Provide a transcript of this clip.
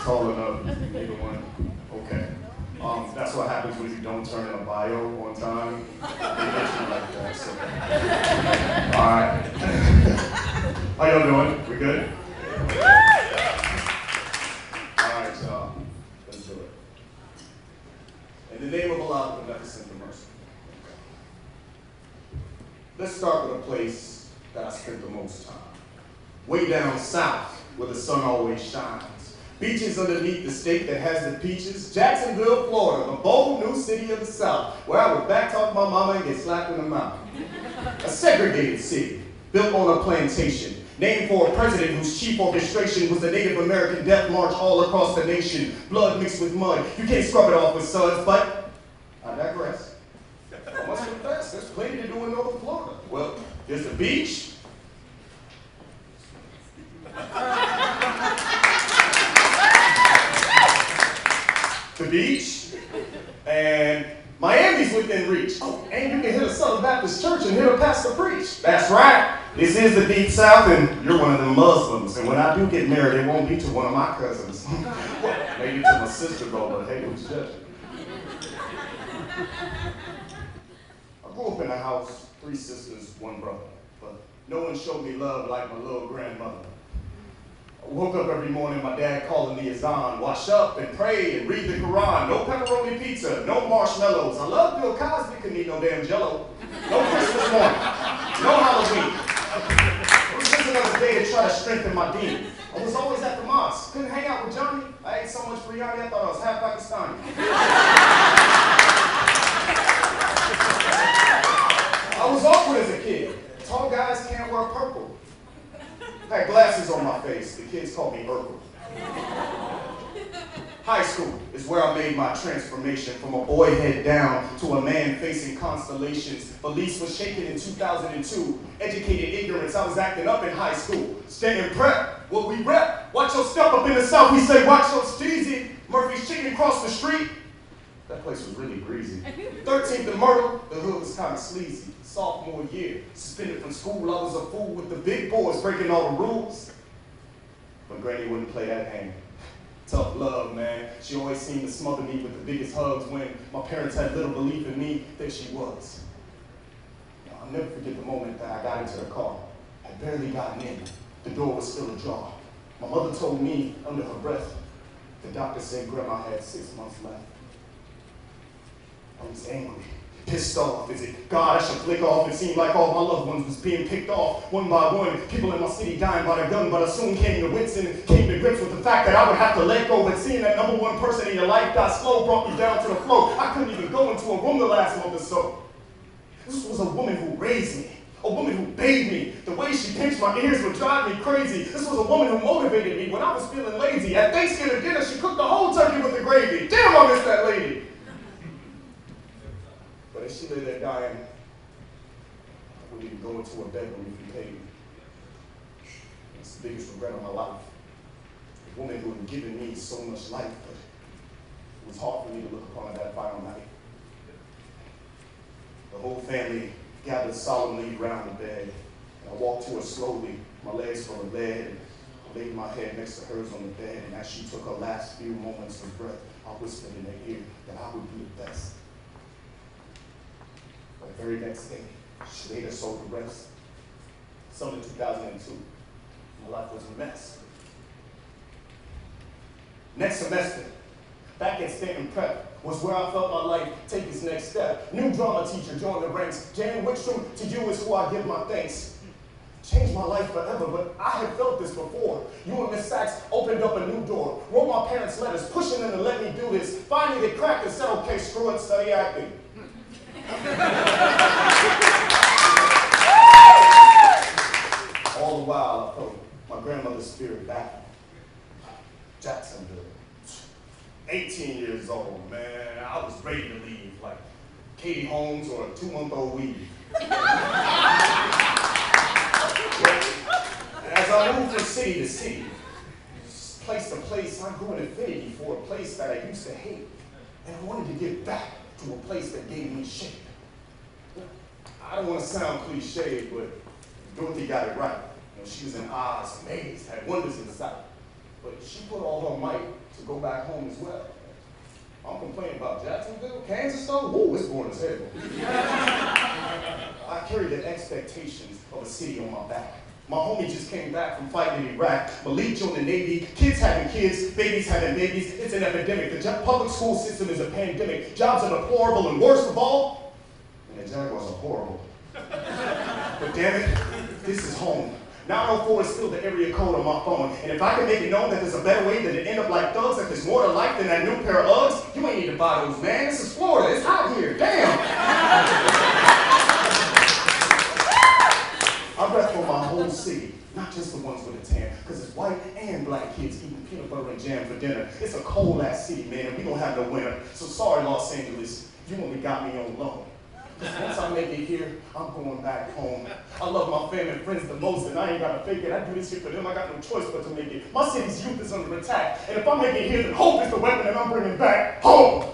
calling up. Either one. Okay. That's what happens when you don't turn in a bio on time. They get you like that. So. All right. How y'all doing? We good? All right, y'all. Let's do it. In the name of Allah, the Beneficent, the Merciful. Let's start with a place that I spent the most time. Way down south, where the sun always shines. Beaches underneath the state that has the peaches. Jacksonville, Florida, the bold new city of the South, where I would backtalk my mama and get slapped in the mouth. A segregated city, built on a plantation, named for a president whose chief orchestration was the Native American Death March all across the nation. Blood mixed with mud. You can't scrub it off with suds, but I digress. I must confess, there's plenty to do in Northern Florida. Well, there's the beach. The beach, and Miami's within reach. Oh, and you can hit a Southern Baptist church and hear a pastor preach. That's right. This is the Deep South, and you're one of the Muslims. And when I do get married, it won't be to one of my cousins. Well, maybe to my sister, though, but hey, who's judging? I grew up in a house, 3 sisters, 1 brother. But no one showed me love like my little grandmother. I woke up every morning, my dad calling the azan, wash up and pray and read the Quran. No pepperoni pizza, no marshmallows. I love Bill Cosby, couldn't eat no damn Jello. No Christmas morning, no Halloween. It was just another day to try to strengthen my deen. I was always at the mosque, couldn't hang out with Johnny. I ate so much biryani, I thought I was half Pakistani. I was awkward as a kid. Tall guys can't wear purple. I had glasses on my face. The kids called me Urkel. High school is where I made my transformation from a boy head down to a man facing constellations. Beliefs was shaken in 2002. Educated ignorance, I was acting up in high school. Staying prep, what we rep. Watch your step up in the South, we say watch your steezy. Murphy's Chicken across the street. That place was really breezy. 13th and Myrtle, the hood was kind of sleazy. Sophomore year, suspended from school, I was a fool with the big boys breaking all the rules. But Granny wouldn't play that hand. Tough love, man. She always seemed to smother me with the biggest hugs when my parents had little belief in me that she was. I'll never forget the moment that I got into the car. I had barely gotten in. The door was still ajar. My mother told me under her breath, the doctor said Grandma had 6 months left. I was angry, pissed off. Is it God I should flick off? It seemed like all my loved ones was being picked off one by one. People in my city dying by the gun, but I soon came to wits and came to grips with the fact that I would have to let go. But seeing that number 1 person in your life die slow brought me down to the floor. I couldn't even go into a room the last month or so. This was a woman who raised me. A woman who bathed me. The way she pinched my ears would drive me crazy. This was a woman who motivated me when I was feeling lazy. At Thanksgiving dinner, she cooked the whole turkey with the gravy. Damn, I miss that lady. But as she lay there dying, I wouldn't even go into a bedroom if you paid me. It's the biggest regret of my life. A woman who had given me so much life, but it was hard for me to look upon her that final night. The whole family gathered solemnly around the bed, and I walked to her slowly, my legs full of lead, and I laid my head next to hers on the bed, and as she took her last few moments of breath, I whispered in her ear that I would be the best. The very next day, she laid her soul to rest. Summer 2002, my life was a mess. Next semester, back at Stanton Prep, was where I felt my life take its next step. New drama teacher joined the ranks. Jan Wickstrom, to you is who I give my thanks. Changed my life forever, but I had felt this before. You and Miss Sachs opened up a new door, wrote my parents letters, pushing them to let me do this. Finally, they cracked and said, okay, screw it, study acting. All the while, I felt my grandmother's spirit back. Jacksonville. 18 years old, man. I was ready to leave, like Katie Holmes or a 2-month-old weed. As I moved from city to city, place to place, I grew an affinity for a place that I used to hate. And I wanted to get back to a place that gave me shape. I don't want to sound cliche, but Dorothy got it right. You know, she was in Oz, amazed, had wonders in sight. but she put all her might to go back home as well. I'm complaining about Jacksonville, Kansas, though. Woo, it's boring as hell. I carry the expectations of a city on my back. My homie just came back from fighting in Iraq. Malik joined the Navy. Kids having kids, babies having babies. It's an epidemic. The public school system is a pandemic. Jobs are deplorable, and worst of all, the Jaguars are horrible. But damn it, this is home. 904 is still the area code on my phone. And if I can make it known that there's a better way than to end up like thugs, that there's more to life than that new pair of Uggs, you ain't need to buy those, man. This is Florida. It's hot here. Damn. I rep for my whole city, not just the ones with a tan, because it's white and black kids eating peanut butter and jam for dinner. It's a cold-ass city, man, and we don't have no winter. So sorry, Los Angeles, you only got me on loan. Once I make it here, I'm going back home. I love my family and friends the most, and I ain't gotta fake it. I do this shit for them. I got no choice but to make it. My city's youth is under attack, and if I make it here, then hope is the weapon that I'm bringing back home.